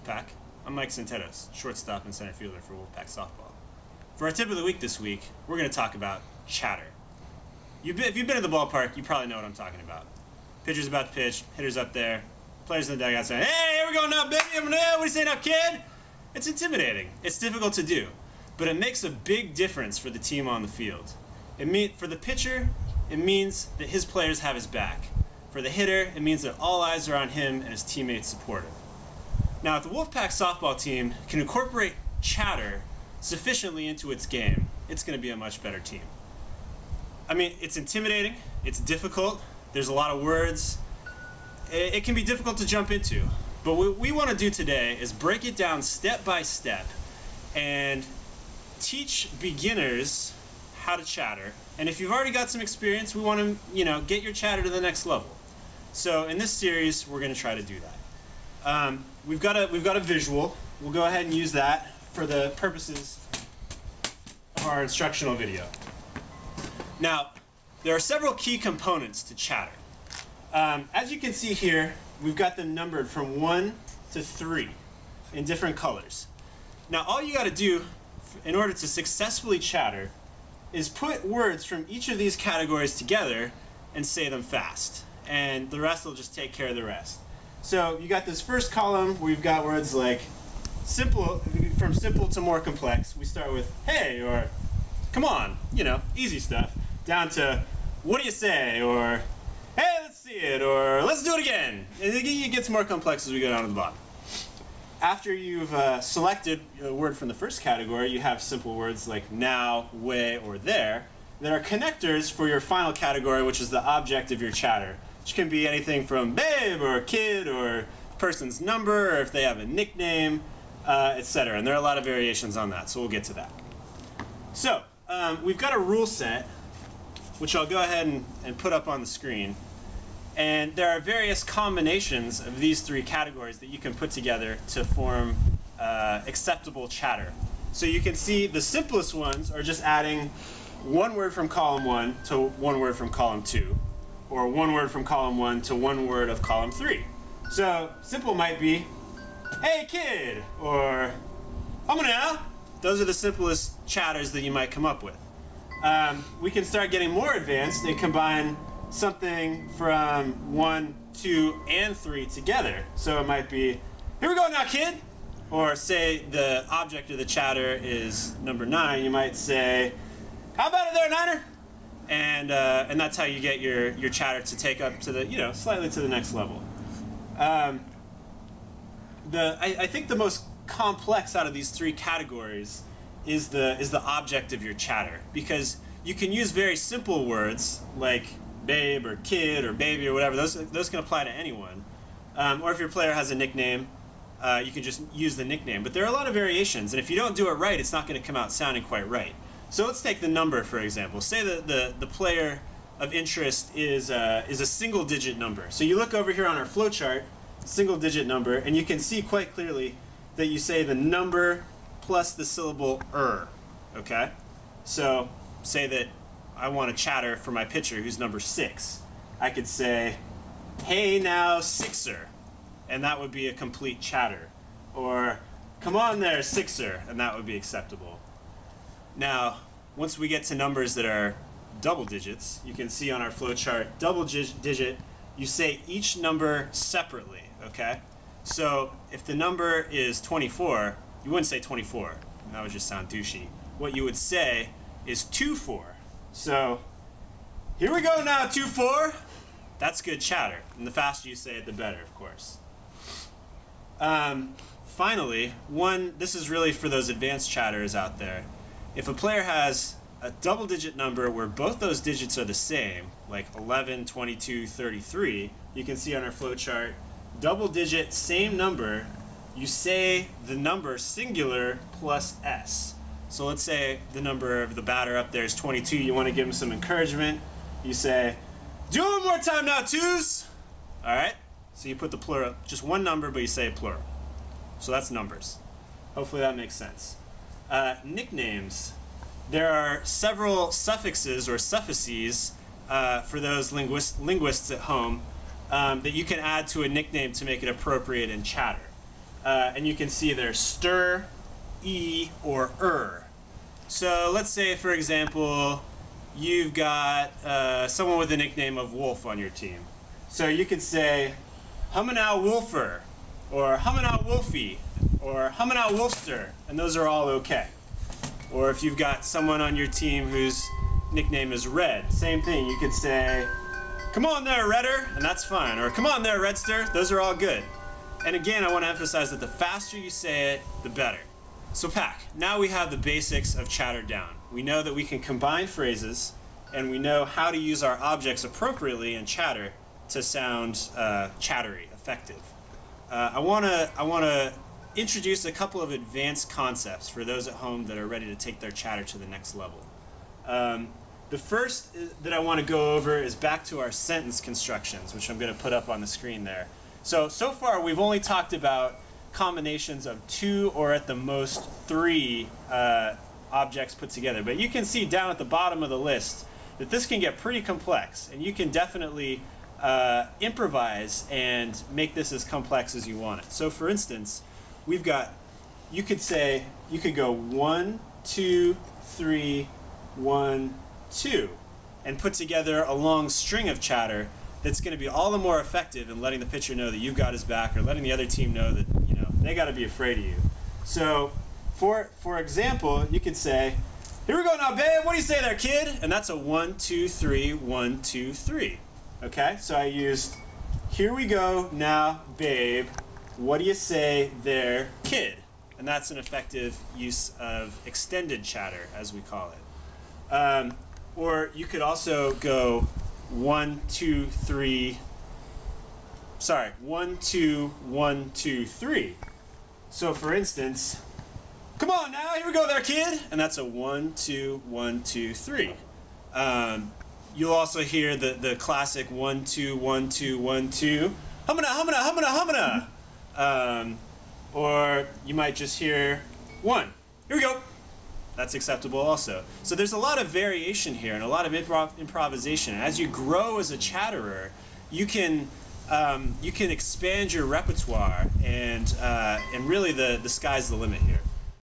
Wolfpack. I'm Mike Centeros, shortstop and center fielder for Wolfpack softball. For our tip of the week this week, we're going to talk about chatter. If you've been to the ballpark, you probably know what I'm talking about. Pitcher's about to pitch, hitter's up there, players in the dugout saying, "Hey, here we go now, baby, what are you saying now, kid?" It's intimidating. It's difficult to do, but it makes a big difference for the team on the field. For the pitcher, it means that his players have his back. For the hitter, it means that all eyes are on him and his teammates support him. Now, if the Wolfpack softball team can incorporate chatter sufficiently into its game, it's going to be a much better team. I mean, it's intimidating, it's difficult, there's a lot of words. It can be difficult to jump into, but what we want to do today is break it down step by step and teach beginners how to chatter. And if you've already got some experience, we want to, get your chatter to the next level. So in this series, we're going to try to do that. We've got a visual. We'll go ahead and use that for the purposes of our instructional video. Now, there are several key components to chatter. As you can see here, we've got them numbered from 1 to 3 in different colors. Now, all you got to do in order to successfully chatter is put words from each of these categories together and say them fast. And the rest will just take care of the rest. So you got this first column where we've got words like simple, from simple to more complex. We start with hey, or come on, easy stuff, down to what do you say, or hey, let's see it, or let's do it again. And it gets more complex as we go down to the bottom. After you've selected a word from the first category, you have simple words like now, way, or there that are connectors for your final category, which is the object of your chatter, which can be anything from babe, or kid, or person's number, or if they have a nickname, etc. And there are a lot of variations on that, so we'll get to that. So, we've got a rule set, which I'll go ahead and put up on the screen. And there are various combinations of these three categories that you can put together to form acceptable chatter. So you can see the simplest ones are just adding one word from column 1 to one word from column 2, or one word from column 1 to one word of column 3. So simple might be, hey kid, or come on now. Those are the simplest chatters that you might come up with. We can start getting more advanced and combine something from 1, 2, and 3 together. So it might be, here we go now, kid. Or say the object of the chatter is number 9. You might say, how about it there, Niner? And that's how you get your chatter to take up to the, slightly to the next level. I think the most complex out of these three categories is the object of your chatter, because you can use very simple words like babe or kid or baby or whatever. Those can apply to anyone. Or if your player has a nickname, you can just use the nickname. But there are a lot of variations, and if you don't do it right, it's not going to come out sounding quite right. So let's take the number, for example. Say that the player of interest is a single-digit number. So you look over here on our flowchart, single-digit number, and you can see quite clearly that you say the number plus the syllable okay? So say that I want a chatter for my pitcher who's number 6. I could say, hey now, Sixer, and that would be a complete chatter. Or, come on there, Sixer, and that would be acceptable. Now, once we get to numbers that are double digits, you can see on our flowchart, double digit, you say each number separately, okay? So if the number is 24, you wouldn't say 24. That would just sound douchey. What you would say is 24. So here we go now, 24. That's good chatter. And the faster you say it, the better, of course. Finally, this is really for those advanced chatterers out there. If a player has a double-digit number where both those digits are the same, like 11, 22, 33, you can see on our flowchart, double-digit, same number, you say the number singular plus S. So let's say the number of the batter up there is 22. You want to give him some encouragement. You say, do it one more time now, twos. All right? So you put the plural, just one number, but you say it plural. So that's numbers. Hopefully that makes sense. Nicknames. There are several suffixes or suffices for those linguists at home that you can add to a nickname to make it appropriate in chatter. and you can see there's stir, e, or So let's say, for example, you've got someone with the nickname of Wolf on your team. So you could say, Hummin' Wolfer, or Hummin' Wolfie, or Hummin' Wolfster, and those are all okay. Or if you've got someone on your team whose nickname is Red, same thing. You could say, come on there, Redder, and that's fine. Or come on there, Redster, those are all good. And again, I want to emphasize that the faster you say it, the better. So Pack, now we have the basics of chatter down. We know that we can combine phrases, and we know how to use our objects appropriately in chatter to sound chattery, effective. I want to introduce a couple of advanced concepts for those at home that are ready to take their chatter to the next level. The first that I want to go over is back to our sentence constructions, which I'm going to put up on the screen there. So far we've only talked about combinations of 2 or at the most 3 objects put together. But you can see down at the bottom of the list that this can get pretty complex, and you can definitely improvise and make this as complex as you want it. So for instance, we've got, you could go 1, 2, 3, 1, 2, and put together a long string of chatter that's going to be all the more effective in letting the pitcher know that you've got his back, or letting the other team know that they got to be afraid of you. So for example, you could say, here we go now, babe, what do you say there, kid? And that's a 1, 2, 3, 1, 2, 3. Okay, so I used, here we go now, babe, what do you say there, kid? And that's an effective use of extended chatter, as we call it. Or you could also go 1, 2, 3, sorry, 1, 2, 1, 2, 3. So for instance, come on now, here we go there, kid. And that's a 1, 2, 1, 2, 3. You'll also hear the classic 1, 2, 1, 2, 1, 2. Humana, humana, humana, humana. Or you might just hear 1. Here we go. That's acceptable also. So there's a lot of variation here and a lot of improvisation. As you grow as a chatterer, you can expand your repertoire, and really the sky's the limit here.